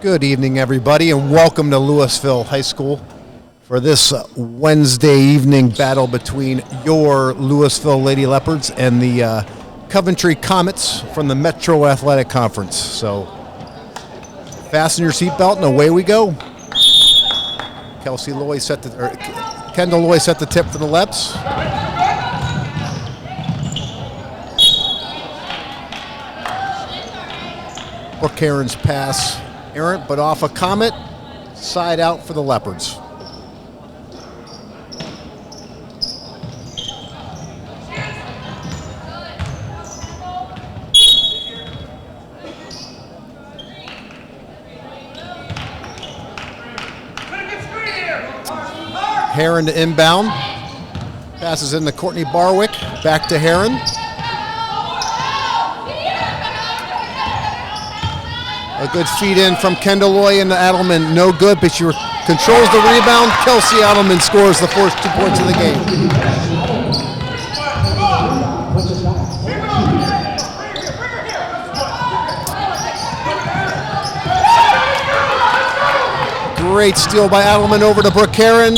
Good evening, everybody, and welcome to Louisville High School for this Wednesday evening battle between your Louisville Lady Leopards and the Coventry Comets from the Metro Athletic Conference. So fasten your seatbelt and away we go. Kendall Loy set the tip for the Leps. Brooke Heron's pass errant, but off a Comet, side out for the Leopards. Heron to inbound, passes into Courtney Barwick, back to Heron. A good feed in from Kendall Loy into Adelman, no good, but she controls the rebound. Kelsey Adelman scores the first 2 points of the game. Great steal by Adelman over to Brooke Heron.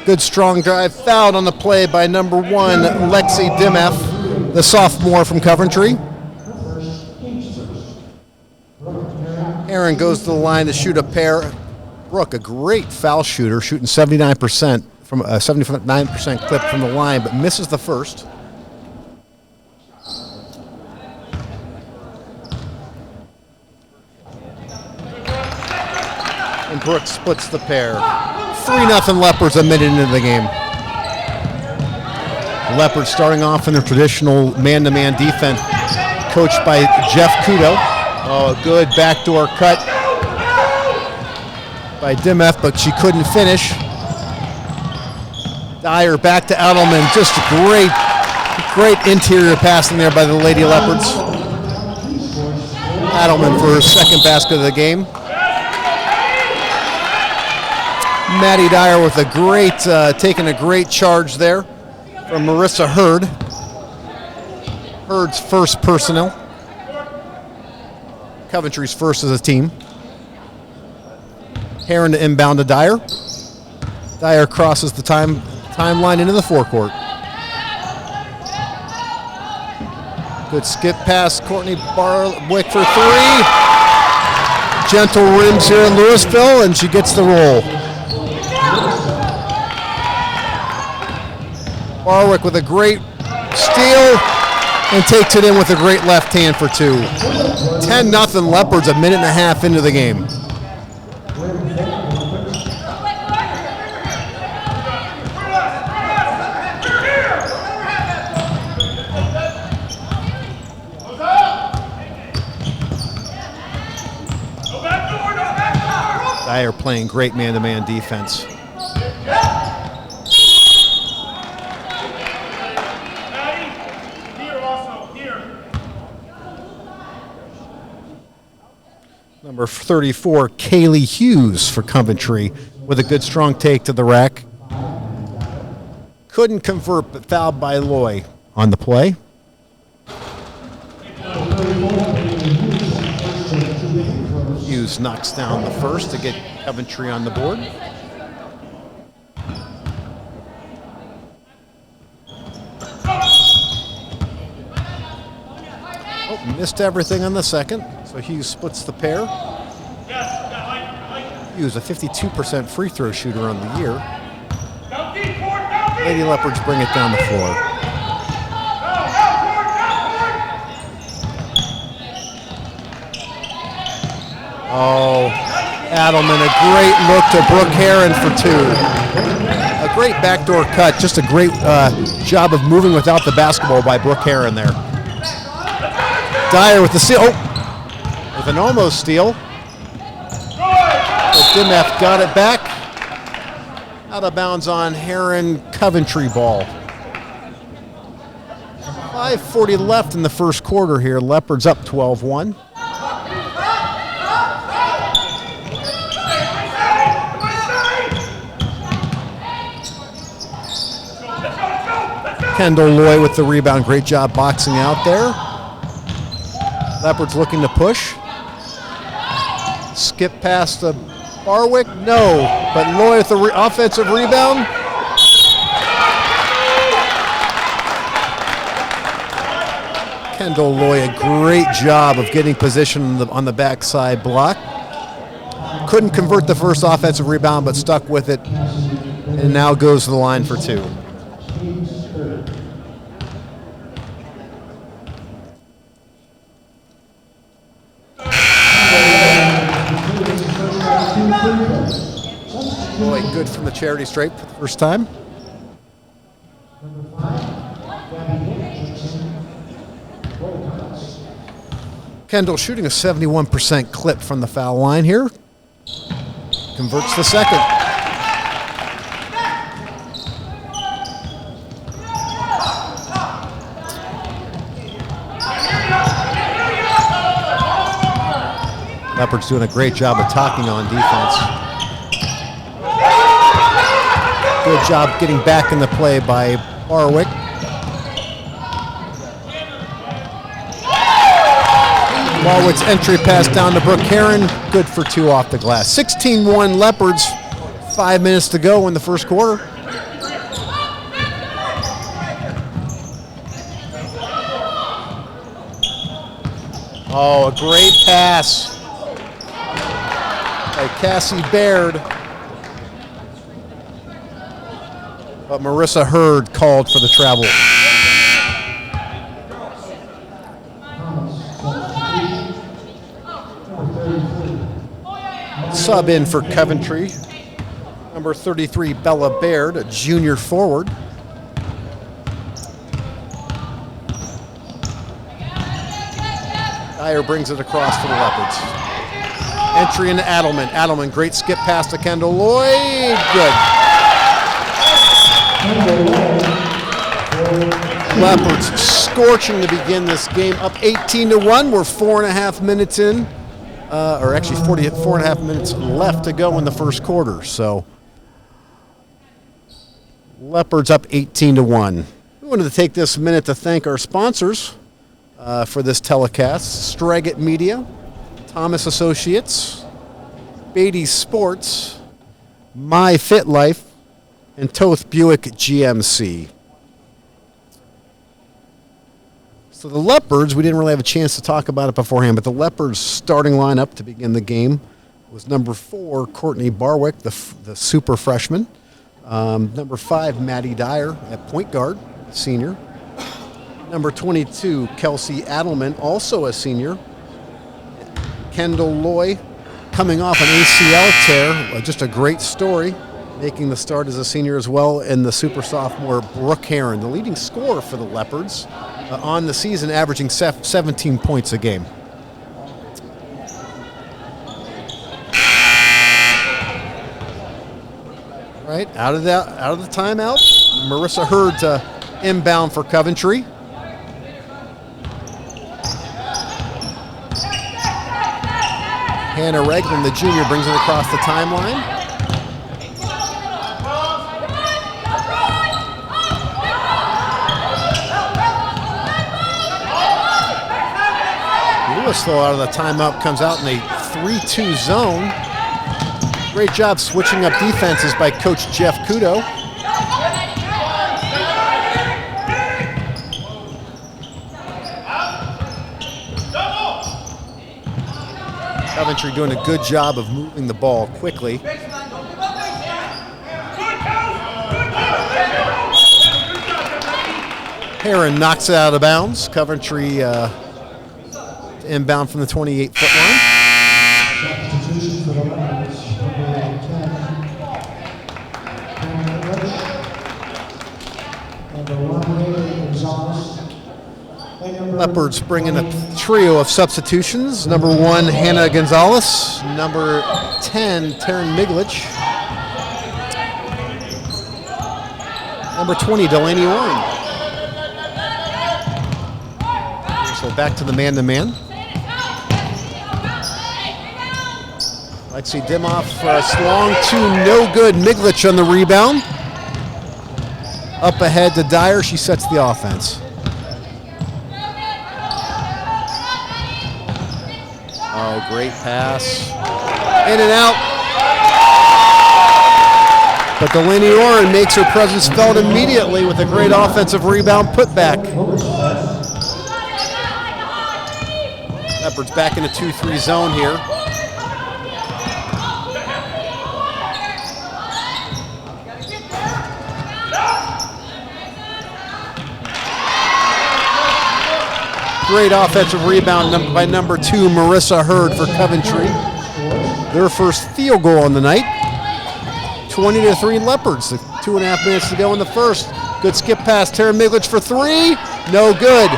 Good strong drive, fouled on the play by number 1, Lexi Dimeth, the sophomore from Coventry. Heron goes to the line to shoot a pair. Brooke, a great foul shooter, shooting 79% from a 79% clip from the line, but misses the first. And Brooke splits the pair. 3-0 Leopards a minute into the game. The Leopards starting off in their traditional man-to-man defense, coached by Jeff Kudo. Oh, a good backdoor cut by Dimeth, but she couldn't finish. Dyer back to Adelman. Just great interior passing there by the Lady Leopards. Adelman for her second basket of the game. Maddie Dyer with taking a great charge there from Marissa Hurd. Hurd's first personnel. Coventry's first as a team. Heron to inbound to Dyer. Dyer crosses the timeline into the forecourt. Good skip pass, Courtney Barwick for 3. Gentle rims here in Louisville, and she gets the roll. Barwick with a great steal and takes it in with a great left hand for 2. 10-0 Leopards a minute and a half into the game. Dyer playing great man-to-man defense. Number 34, Kaylee Hughes for Coventry with a good strong take to the rack. Couldn't convert, but fouled by Loy on the play. Hughes knocks down the first to get Coventry on the board. Oh, missed everything on the second, so Hughes splits the pair. Hughes, a 52% free throw shooter on the year. Lady Leopards bring it down the floor. Oh, Adelman, a great look to Brooke Heron for two. A great backdoor cut, just a great job of moving without the basketball by Brooke Heron there. Dyer with the steal, with an almost steal. But Dimeth got it back. Out of bounds on Heron, Coventry ball. 5:40 left in the first quarter here. Leopards up 12-1. Kendall Loy with the rebound. Great job boxing out there. Leopards looking to push. Skip past the Barwick, no, but Loy with the offensive rebound. Kendall Loy, a great job of getting position on the backside block. Couldn't convert the first offensive rebound, but stuck with it, and now goes to the line for two. Loy good from the charity stripe for the first time. Kendall shooting a 71% clip from the foul line here. Converts the second. Leopards doing a great job of talking on defense. Good job getting back in the play by Barwick. Barwick's entry pass down to Brooke Heron. Good for two off the glass. 16-1 Leopards. 5 minutes to go in the first quarter. Oh, a great pass by Cassie Baird. But Marissa Hurd called for the travel. Sub in for Coventry. Number 33, Bella Baird, a junior forward. Dyer brings it across for the Leopards. Entry into Adelman. Adelman, great skip pass to Kendall Lloyd. Good. Leopards scorching to begin this game, up 18-1. We're 4.5 minutes in, or actually 4.5 minutes left to go in the first quarter. So Leopards up 18-1. We wanted to take this minute to thank our sponsors for this telecast: Streggett Media, Thomas Associates, Beatty Sports, My Fit Life, and Toth Buick GMC. So the Leopards, we didn't really have a chance to talk about it beforehand, but the Leopards' starting lineup to begin the game was number 4, Courtney Barwick, the super freshman. Number 5, Maddie Dyer at point guard, senior. Number 22, Kelsey Adelman, also a senior. Kendall Loy, coming off an ACL tear, just a great story, making the start as a senior as well, and the super sophomore Brooke Heron, the leading scorer for the Leopards on the season, averaging 17 points a game. Right, out of the timeout, Marissa Hurd to inbound for Coventry. Hannah Regland, the junior, brings it across the timeline. Louisville out of the timeout comes out in a 3-2 zone. Great job switching up defenses by Coach Jeff Kudo. Coventry doing a good job of moving the ball quickly. Heron knocks it out of bounds. Coventry inbound from the 28-foot line. Leopards bring in a trio of substitutions. Number 1, Hannah Gonzalez. Number 10, Taryn Miglic. Number 20, Delaney Warren. So back to the man-to-man. Lexi Dimoff for a long two, no good. Miglic on the rebound. Up ahead to Dyer, she sets the offense. Oh, great pass. In and out. But Delaney Orrin makes her presence felt immediately with a great offensive rebound putback. Leopards back in a 2-3 zone here. Great offensive rebound by number 2, Marissa Hurd for Coventry. Their first field goal on the night. 20-3 Leopards. 2.5 minutes to go in the first. Good skip pass. Tara Miglic for 3. No good.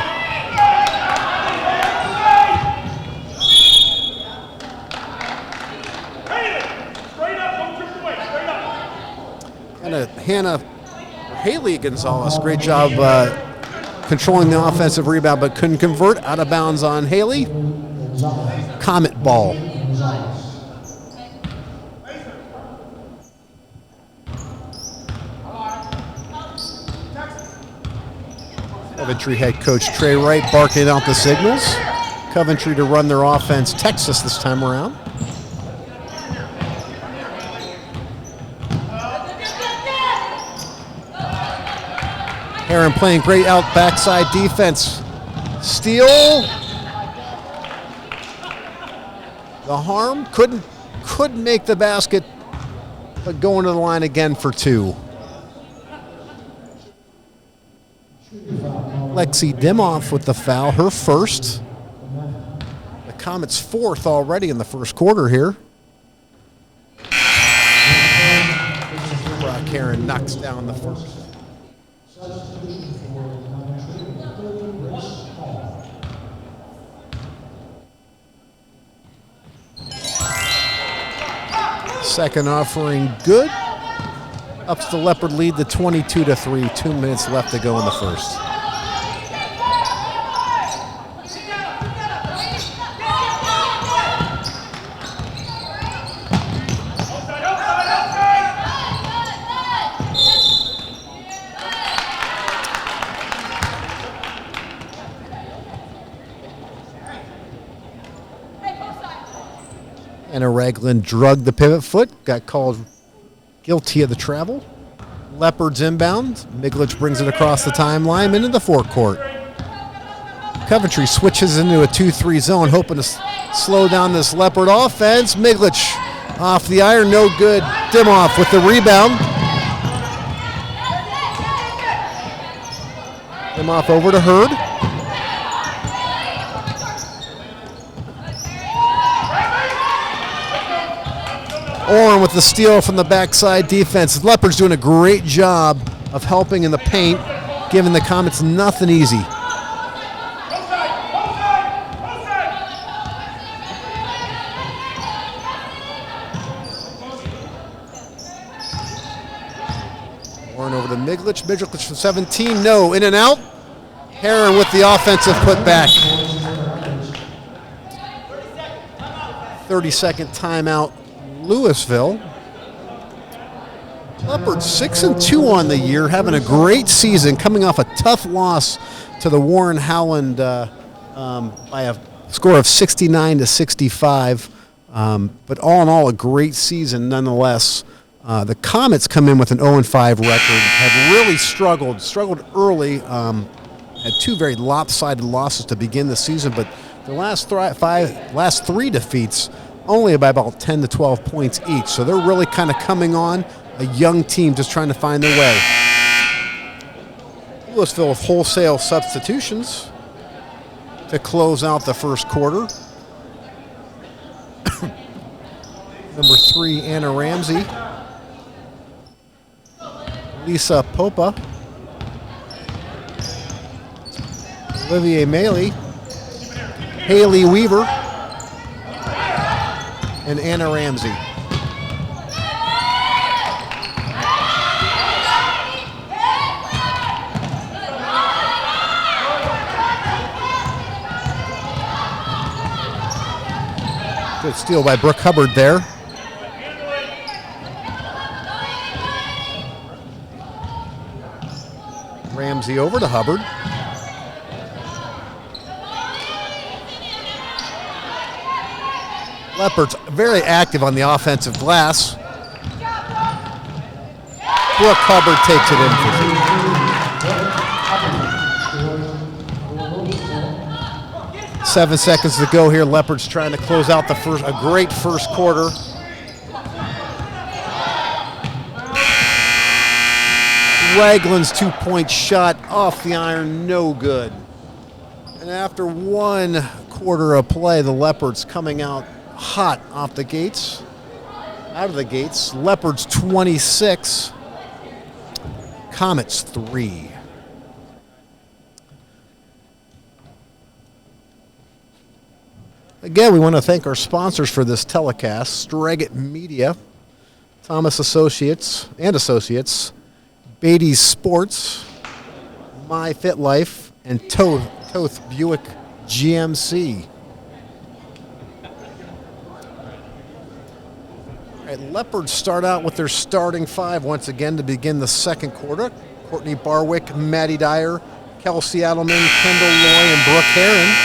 And Haley Gonzalez. Great job controlling the offensive rebound, but couldn't convert. Out of bounds on Haley. Comet ball. Coventry head coach Trey Wright barking out the signals. Coventry to run their offense. Texas this time around. Heron playing great out backside defense. Steal. The harm couldn't make the basket, but going to the line again for 2. Lexi Dimoff with the foul, her first. The Comets' 4th already in the first quarter here. Brock Heron knocks down the first. Second offering good. Ups the Leopard lead to 22-3. 2 minutes left to go in the first. Anna Ragland drugged the pivot foot, got called guilty of the travel. Leopards inbound. Miglic brings it across the timeline into the forecourt. Coventry switches into a 2-3 zone, hoping to slow down this Leopard offense. Miglic off the iron, no good. Dimoff with the rebound. Dimoff over to Hurd. Orrin with the steal from the backside defense. Leopards doing a great job of helping in the paint, giving the Comets nothing easy. Orrin over to Miglic. Miglic for 17. No, in and out. Heron with the offensive putback. 30-second timeout. Louisville. Leopards 6-2 on the year, having a great season, coming off a tough loss to the Warren Howland by a score of 69-65. But all in all, a great season nonetheless. The Comets come in with an 0-5 record, have really struggled early, had 2 very lopsided losses to begin the season, but The last three defeats only by about 10 to 12 points each. So they're really kind of coming on, a young team just trying to find their way. Louisville with wholesale substitutions to close out the first quarter. Number 3, Anna Ramsey. Lisa Popa. Olivier Maley. Haley Weaver. And Anna Ramsey. Good steal by Brooke Hubbard there. Ramsey over to Hubbard. Leopards very active on the offensive glass. Brooke Hubbard takes it in for 7 seconds to go here. Leopards trying to close out a great first quarter. Ragland's 2-point shot off the iron, no good. And after 1 quarter of play, the Leopards coming out hot out of the gates. Leopards 26, Comets 3. Again, we want to thank our sponsors for this telecast: Streggett Media, Thomas Associates, Beatty's Sports, My Fit Life, and Toth Buick GMC. All right, Leopards start out with their starting 5 once again to begin the second quarter. Courtney Barwick, Maddie Dyer, Kelsey Adelman, Kendall Loy, and Brooke Herron.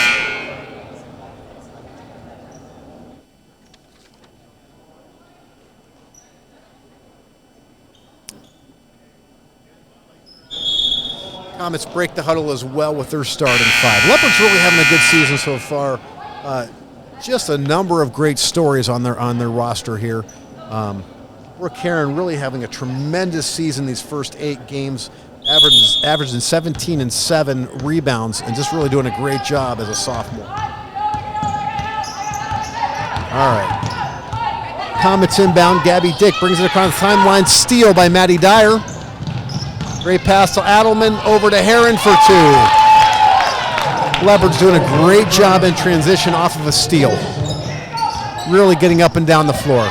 Comets break the huddle as well with their starting 5. Leopards really having a good season so far. Just a number of great stories on their roster here. Brooke Herron really having a tremendous season these first 8 games, averaging 17 and 7 rebounds, and just really doing a great job as a sophomore. All right. Comets inbound. Gabby Dick brings it across the timeline. Steal by Maddie Dyer. Great pass to Adelman, over to Herron for 2. Leopards doing a great job in transition off of a steal. Really getting up and down the floor.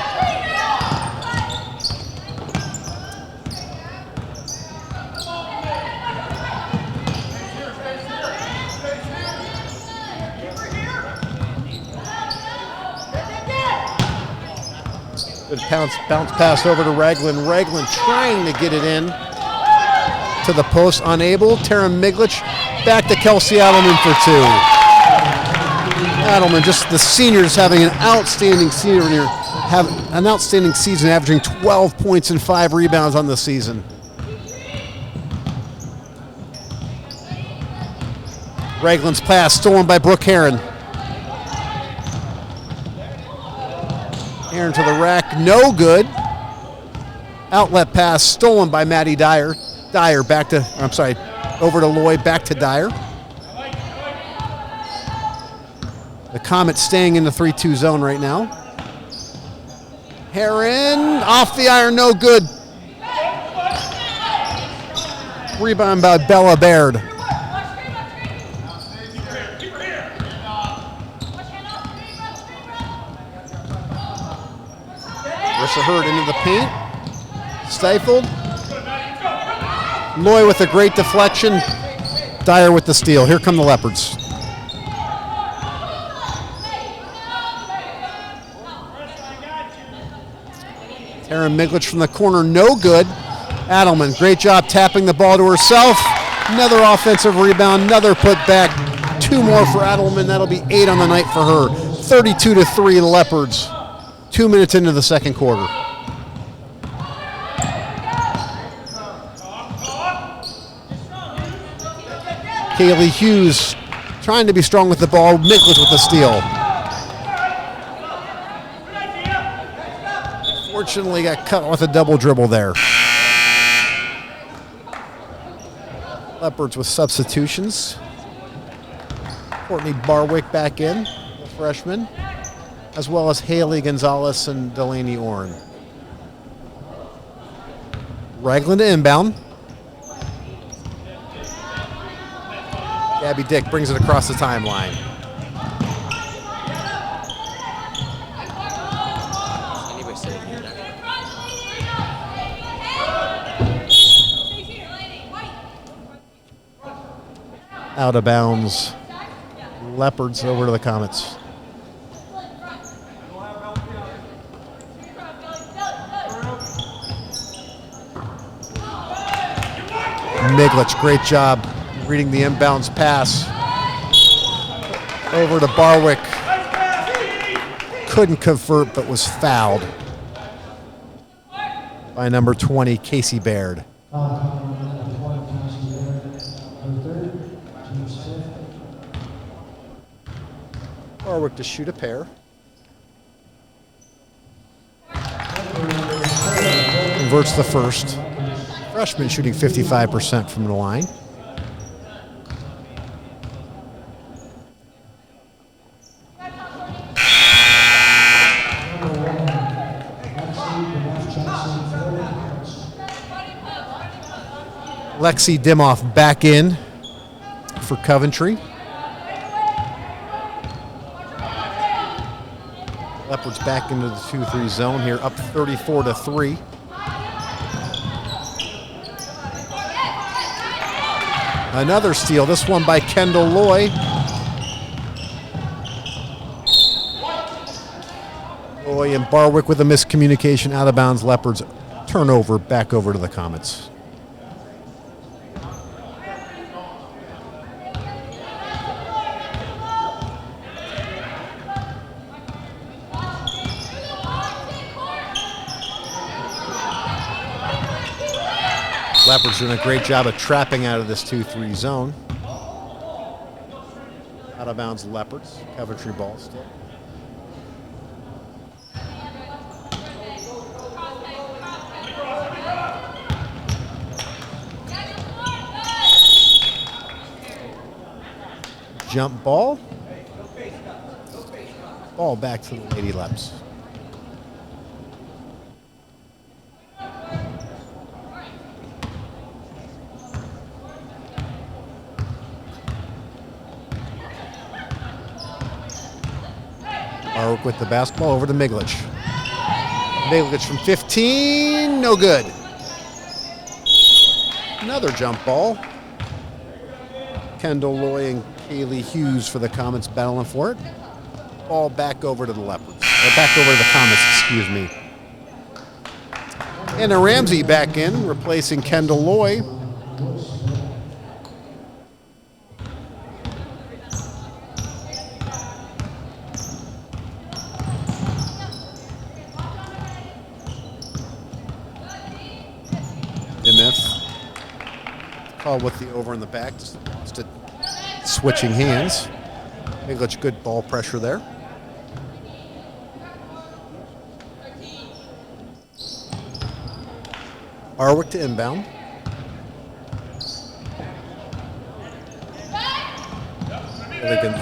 Good bounce pass over to Ragland. Ragland trying to get it in. To the post, unable. Tara Miglich back to Kelsey Adelman for 2. Adelman, just the seniors having an outstanding season, averaging 12 points and 5 rebounds on the season. Ragland's pass stolen by Brooke Herron. Herron to the rack, no good. Outlet pass stolen by Maddie Dyer. Over to Lloyd, back to Dyer. The Comets staying in the 3-2 zone right now. Herron, off the iron, no good. Rebound by Bella Baird. Marissa Hurd into the paint. Stifled. Loy with a great deflection. Dyer with the steal. Here come the Leopards. Tara Miglich from the corner, no good. Adelman, great job tapping the ball to herself. Another offensive rebound, another put back. 2 more for Adelman. That'll be 8 on the night for her. 32-3 the Leopards. 2 minutes into the second quarter. Kaylee Hughes trying to be strong with the ball. Miklich with the steal. Fortunately, got cut with a double dribble there. Leopards with substitutions. Courtney Barwick back in, the freshman, as well as Haley Gonzalez and Delaney Orrin. Ragland to inbound. Gabby Dick brings it across the timeline. Out of bounds. Leopards over to the Comets. Miklich, great job reading the inbounds pass. Over to Barwick. Couldn't convert, but was fouled by number 20, Casey Baird. Barwick to shoot a pair. Converts the first. Freshman shooting 55% from the line. Lexi Dimoff back in for Coventry. Leopards back into the 2-3 zone here, up 34-3. Another steal, this one by Kendall Loy. Loy and Barwick with a miscommunication, out of bounds. Leopards turnover back over to the Comets. Leopards doing a great job of trapping out of this 2-3 zone. Out of bounds Leopards. Coventry ball still. Jump ball. Ball back to the Lady Leps. Barwick with the basketball over to Miklich. Miklich from 15, no good. Another jump ball. Kendall Loy and Kaylee Hughes for the Comets battling for it. Ball back over to the Leopards. Or back over to the Comets, excuse me. Anna Ramsey back in, replacing Kendall Loy. Call with the over in the back, just lost it. Switching hands. Miklich, good ball pressure there. Barwick to inbound.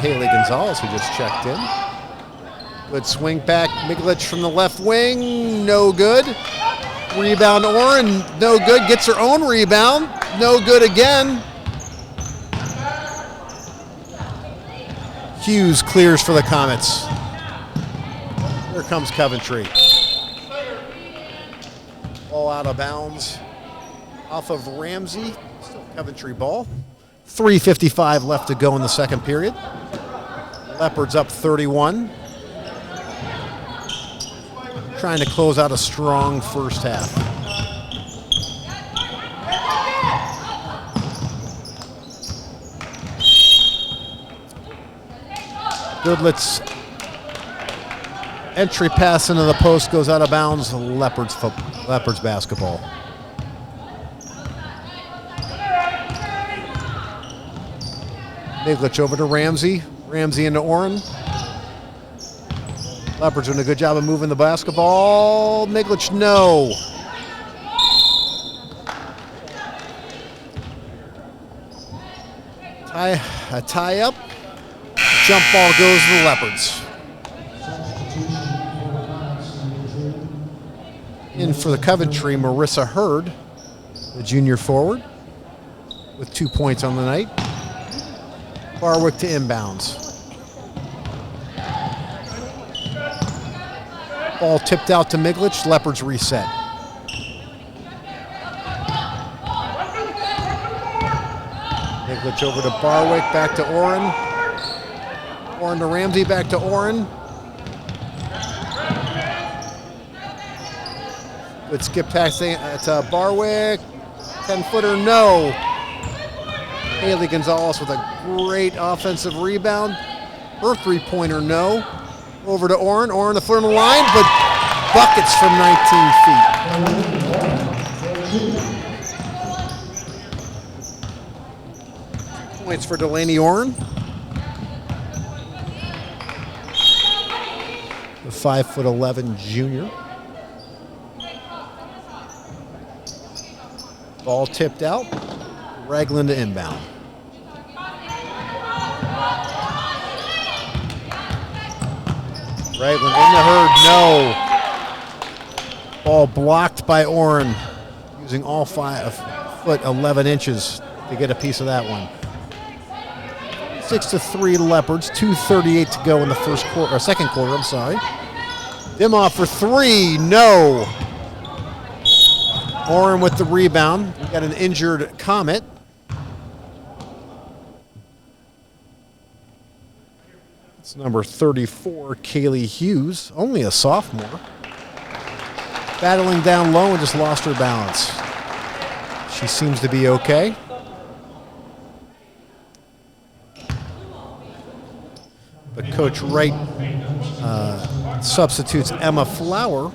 Haley Gonzalez, who just checked in. Good swing back. Miklich from the left wing, no good. Rebound Orrin, no good. Gets her own rebound, no good again. Hughes clears for the Comets. Here comes Coventry. Ball out of bounds off of Ramsey. Still Coventry ball. 3:55 left to go in the second period. Leopards up 31. Trying to close out a strong first half. Goodlet's entry pass into the post goes out of bounds. Leopards basketball. Miglich over to Ramsey. Ramsey into Oren. Leopards doing a good job of moving the basketball. Miglich, no. A tie up. Jump ball goes to the Leopards. In for the Coventry, Marissa Hurd, the junior forward, with 2 points on the night. Barwick to inbounds. Ball tipped out to Miglich. Leopards reset. Miglich over to Barwick, back to Oren. Oren to Ramsey, back to Oren. Good skip pass to Barwick. 10-footer, no. Haley Gonzalez with a great offensive rebound. Her three-pointer, no. Over to Oren. Oren the foot on the line, but buckets from 19 feet. Points for Delaney Oren. The 5'11" junior. Ball tipped out. Ragland to inbound. Ragland in the Hurd, no. Ball blocked by Oren, using all 5 foot 11 inches to get a piece of that one. 6-3 Leopards, 2:38 to go in the second quarter. I'm sorry. Dimoff for 3, no. Oren with the rebound. We got an injured Comet. It's number 34, Kaylee Hughes, only a sophomore. Battling down low and just lost her balance. She seems to be okay. But Coach Wright substitutes Emma Flower.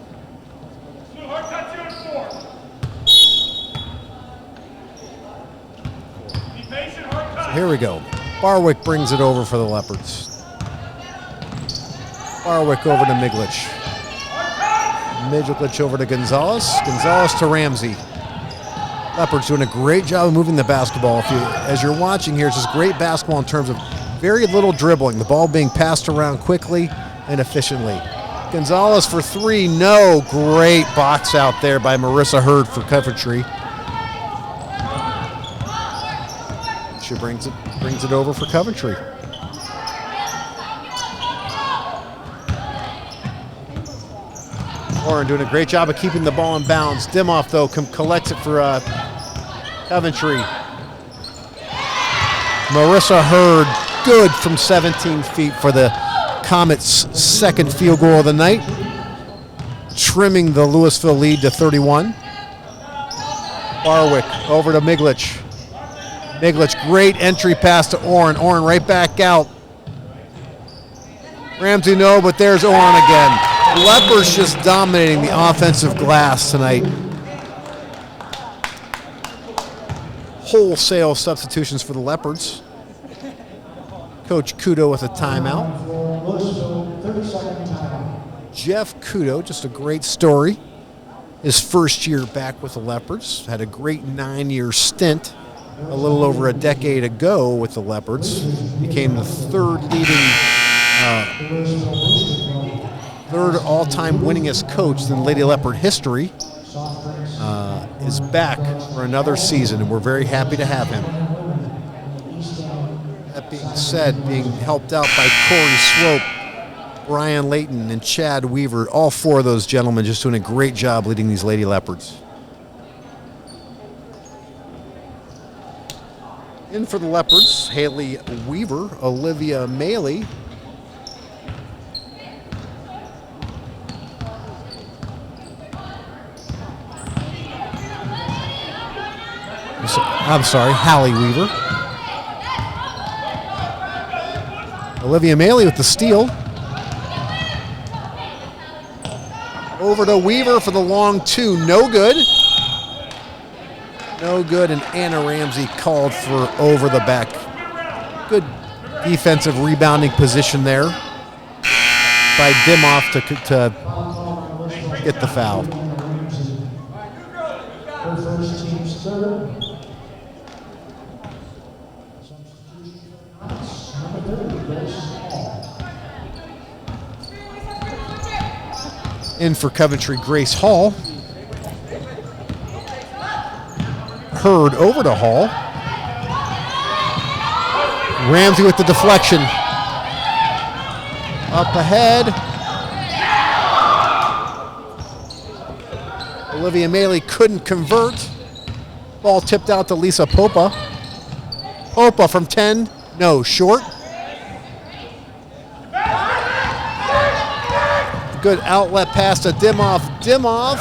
Here we go. Barwick brings it over for the Leopards. Barwick over to Miglich. Miglich over to Gonzalez. Gonzalez to Ramsey. Leopards doing a great job of moving the basketball. As you're watching here, it's just great basketball in terms of very little dribbling. The ball being passed around quickly and efficiently. Gonzalez for 3, no. Great box out there by Marissa Hurd for Coventry. She brings it over for Coventry. Oren doing a great job of keeping the ball in bounds. Dimoff, though, collects it for Coventry. Marissa Hurd, good from 17 feet for the Comets' second field goal of the night, trimming the Louisville lead to 31. Barwick over to Miglich. Miglich, great entry pass to Oren. Oren right back out. Ramsey, no, but there's Oren again. Leopards just dominating the offensive glass tonight. Wholesale substitutions for the Leopards. Coach Kudo with a timeout. Jeff Kudo, just a great story. His first year back with the Leopards. Had a great 9-year stint a little over a decade ago with the Leopards. Became the third all-time winningest coach in Lady Leopard history. Is back for another season, and we're very happy to have him. That being said, being helped out by Corey Swope, Brian Layton, and Chad Weaver, all 4 of those gentlemen just doing a great job leading these Lady Leopards. In for the Leopards, Haley Weaver, Olivia Maley. I'm sorry, Hallie Weaver. Olivia Maley with the steal. Over to Weaver for the long 2, no good. No good, and Anna Ramsey called for over the back. Good defensive rebounding position there by Dimoff to get the foul. First team's third. In for Coventry, Grace Hall. Hurd over to Hall. Ramsey with the deflection. Up ahead. Olivia Maley couldn't convert. Ball tipped out to Lisa Popa. Popa from 10. No, short. Good outlet pass to Dimoff. Dimoff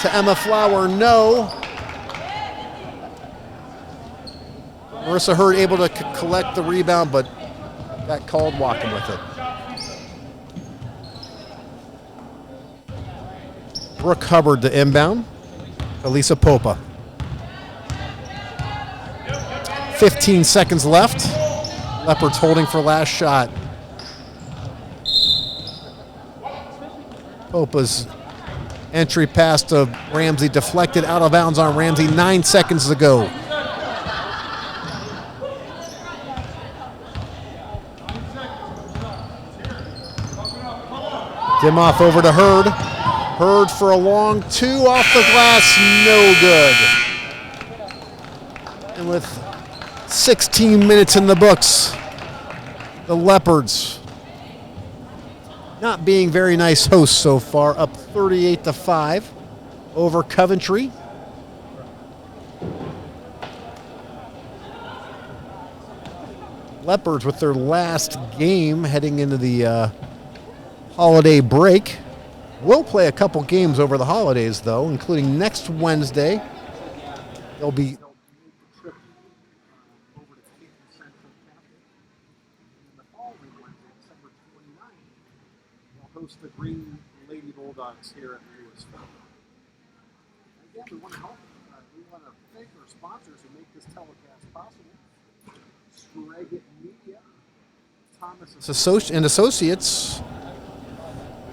to Emma Flower. No. Marissa Hurd able to collect the rebound, but got called walking with it. Brooke Hubbard to inbound. Elisa Popa. 15 seconds left. Leopards holding for last shot. Popa's entry pass to Ramsey deflected out of bounds on Ramsey. 9 seconds to go. Dimoff over to Hurd. Hurd for a long two off the glass, no good. And with 16 minutes in the books, the Leopards not being very nice hosts so far, up 38-5 over Coventry. Leopards with their last game heading into the holiday break. We'll play a couple games over the holidays, though, including next Wednesday. They'll be over to Canton Central Catholic. And the following Wednesday, December 29th, they'll host the Green Lady Bulldogs here at Louisville. Again, we want to help. We want to thank our sponsors who make this telecast possible. Straggett Media, Thomas and Associates,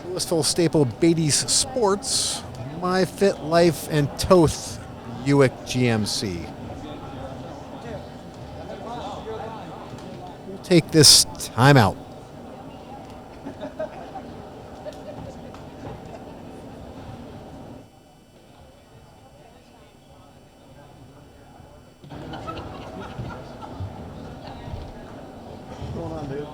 Louisville staple Beatty's Sports, My Fit Life, and Toth Buick GMC. We'll take this timeout. What's going on, dude?